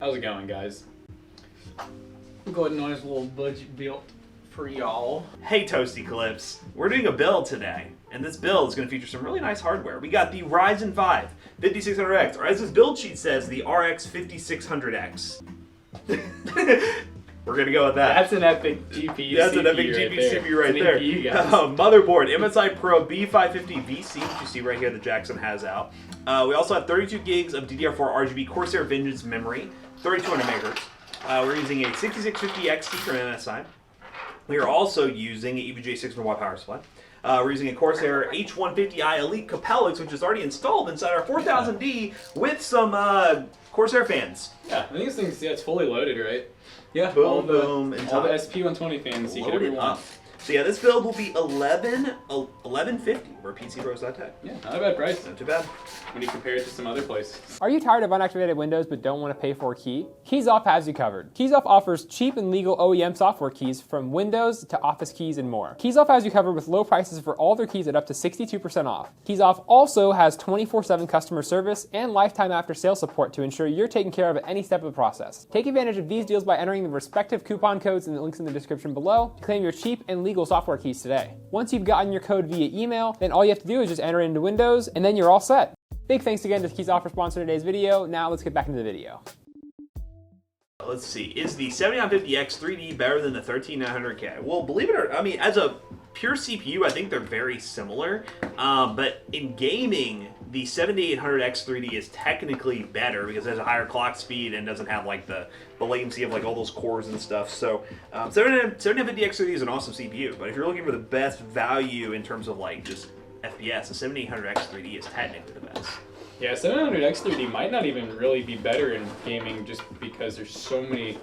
How's it going, guys? We'll go ahead and nice little budget build for y'all. Hey Toasty Clips, we're doing a build today, and this build is going to feature some really nice hardware. We got the Ryzen 5 5600X, or as this build sheet says, the RX 5600X. We're going to go with that. That's an epic GPU. That's CPU an epic right GPU there. CPU right there. Motherboard, MSI Pro B550 VC, which you see right here that Jackson has out. We also have 32 gigs of DDR4 RGB Corsair Vengeance memory, 3200 megahertz. We're using a 6650 XT from MSI. We are also using an EVGA 600 watt power supply. We're using a Corsair H150i Elite Capellix, which is already installed inside our 4000D with some Corsair fans. Yeah, I think this thing's it's fully loaded, right? Yeah, boom, all boom, all the SP120 fans you could ever want. So yeah, this build will be $1150 for PCBros.tech. Yeah, not a bad price. Not too bad. When you compare it to some other places. Are you tired of unactivated Windows but don't want to pay for a key? KeysOff has you covered. KeysOff offers cheap and legal OEM software keys from Windows to Office keys and more. KeysOff has you covered with low prices for all their keys at up to 62% off. KeysOff also has 24/7 customer service and lifetime after-sales support to ensure you're taken care of at any step of the process. Take advantage of these deals by entering the respective coupon codes in the links in the description below to claim your cheap and legal software keys today. Once you've gotten your code via email, then all you have to do is just enter it into Windows and then you're all set. Big thanks again to KeysOff for sponsoring today's video. Now let's get back into the video. Let's see, is the 7950X 3D better than the 13900K? Well, believe it or not, I mean, as a pure CPU, I think they're very similar. But in gaming, the 7800X 3D is technically better because it has a higher clock speed and doesn't have like the latency of like all those cores and stuff. So 7950X 3D is an awesome CPU, but if you're looking for the best value in terms of like just FPS, the 7800X 3D is technically the best. Yeah, 700X 3D might not even really be better in gaming just because there's so many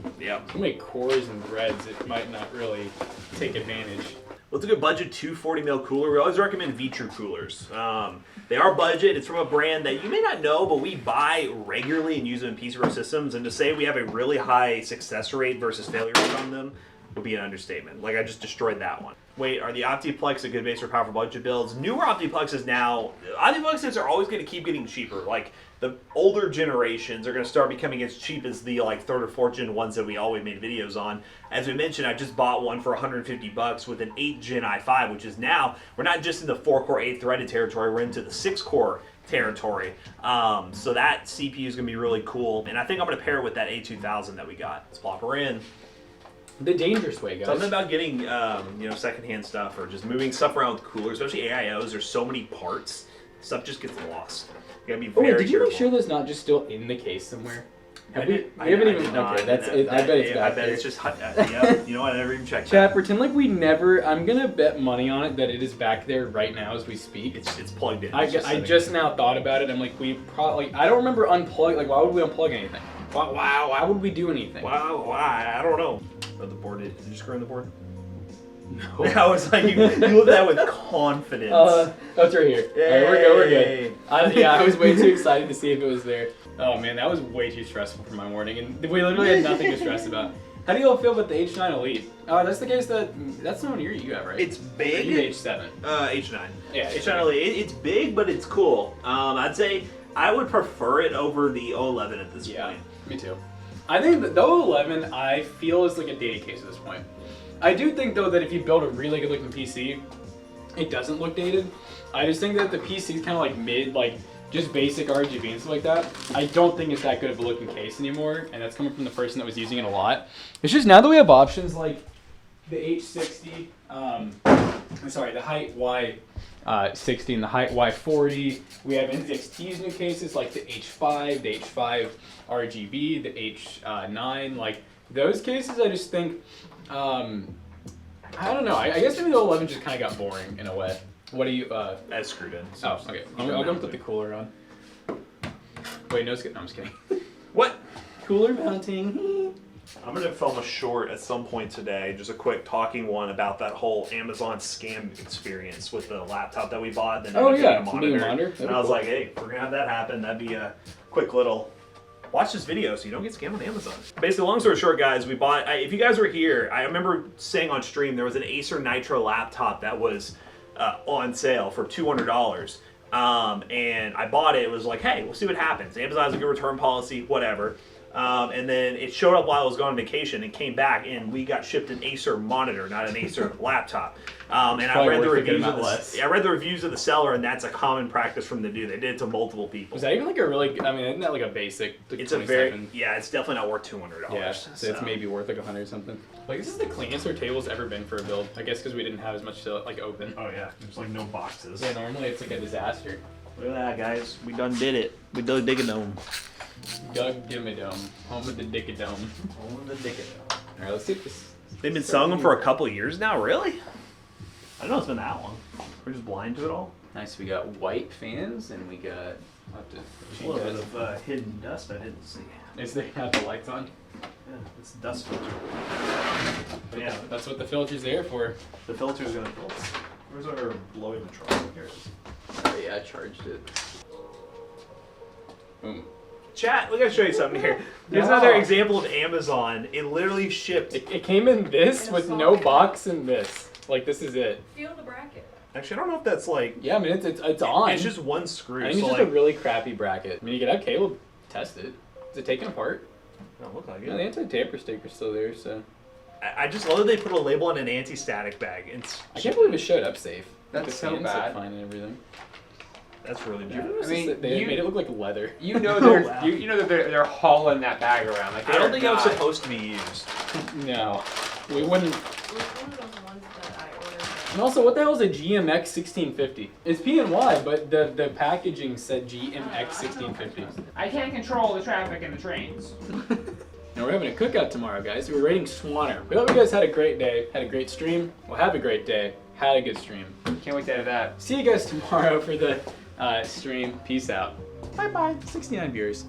cores and threads, it might not really take advantage. Well, it's a good budget 240 mil cooler. We always recommend V-True coolers. They are budget. It's from a brand that you may not know, but we buy regularly and use them in PCBro systems. And to say we have a really high success rate versus failure rate on them would be an understatement. Like, I just destroyed that one. Wait, are the OptiPlex a good base for powerful budget builds? Newer OptiPlexes now, OptiPlexes are always going to keep getting cheaper. Like, the older generations are going to start becoming as cheap as the like third or fourth gen ones that we always made videos on. As we mentioned, I just bought one for $150 with an 8th gen i5, which is now, we're not just in the 4-core 8-threaded territory, we're into the 6-core territory. So that CPU is going to be really cool. And I think I'm going to pair it with that A2000 that we got. Let's plop her in. The dangerous way, guys. Something about getting, secondhand stuff or just moving stuff around with coolers, especially AIOs. There's so many parts, stuff just gets lost. You gotta be very did you careful. make sure that's not just still in the case somewhere? I We haven't even. Okay, that's it. I bet it's back there. It's just yeah. You know what? I never even checked. Chat, pretend like we never. I'm gonna bet money on it that it is back there right now as we speak. It's plugged in. I just now thought about it. I'm like, we probably. I don't remember unplug. Like, why would we unplug anything? Why would we do anything? Wow, why? I don't know. Oh, the board. Did you screw in the board? No. I was like, you look at that with confidence. That's right here. Yay. All right, we're good. I was way too excited to see if it was there. Oh man, that was way too stressful for my morning, and we literally had nothing to stress about. How do you all feel about the H9 Elite? Oh, that's the case that's the one you have, right? It's big. You H7. H9. Yeah, H9 Elite. It's big, but it's cool. I'd say I would prefer it over the 011 at this point. Me too. I think the 011 I feel is like a dated case at this point. I do think though that if you build a really good looking PC, it doesn't look dated. I just think that the PC is kind of like mid, like just basic RGB and stuff like that. I don't think it's that good of a looking case anymore, and that's coming from the person that was using it a lot. It's just now that we have options like the H60, the height Y60 and the height Y40. We have NZXT's new cases like the H5, the H5 RGB, the H9. Like those cases, I just think, I don't know. I guess maybe the 11 just kind of got boring in a way. What do you? That's screwed in. So okay. I'll go put the cooler on. Wait, no, I'm just kidding. What? Cooler mounting. I'm going to film a short at some point today, just a quick talking one about that whole Amazon scam experience with the laptop that we bought. Then Oh yeah, a monitor. And I was like, hey, if we're going to have that happen, that'd be a quick little... Watch this video so you don't get scammed on Amazon. Basically, long story short, guys, we bought... if you guys were here, I remember saying on stream there was an Acer Nitro laptop that was on sale for $200. And I bought it. It was like, hey, we'll see what happens. Amazon has a good return policy, whatever. And then it showed up while I was going on vacation and came back, and we got shipped an Acer monitor, not an Acer laptop. And I read the reviews of I read the reviews of the seller, and that's a common practice from them to do. They did it to multiple people. Was that even like a really? I mean, isn't that like a basic? Like it's a very it's definitely not worth $200. Yeah, so it's maybe worth like 100 or something. Like this is the cleanest our table's ever been for a build. I guess because we didn't have as much to like open. Oh yeah, there's like no boxes. Yeah, normally it's like a disaster. Look at that, guys. We done did it. We done dig a dome. Doug Dimmadome, home of the Dickadome. Home of the Dickadome. All right, let's see if this. They've been selling them for a couple of years now, really? I don't know it's been that long. We're just blind to it all. Nice, we got white fans and we got. I'll have to A little bit of hidden dust I didn't see. Is they have the lights on? Yeah, it's a dust filter. But yeah, That's what the filter's there for. the filter's gonna filter. Where's our blowing the truck? Here it is. Oh yeah, I charged it. Boom. Chat, we gotta show you something here. Here's another example of Amazon. It literally shipped. It came in this with no box and this. Like this is it. Feel the bracket. Actually, I don't know if that's like. Yeah, I mean it's on. It's just one screw. I think it's just a really crappy bracket. I mean, you could have Caleb test it. Is it taken apart? Don't look like it. Yeah, the anti-tamper sticker's still there, so. I just love that they put a label on an anti-static bag. I can't believe it showed up safe. That's The so fans look bad. fine and everything. That's really bad. I mean, they you- made it look like leather. You know Oh, they're wow. you know that they're hauling that bag around. Like I don't they're think it was not- supposed to be used. No, we wouldn't. It was one of those ones that I ordered. And also, what the hell is a GMX 1650? It's P&Y, but the packaging said GMX 1650. I can't control the traffic in the trains. Now we're having a cookout tomorrow, guys. We're rating Swanner. We hope you guys had a great day, had a great stream. Well, have a great day, had a good stream. Can't wait to edit that. See you guys tomorrow for the stream. Peace out. Bye bye. 69 viewers.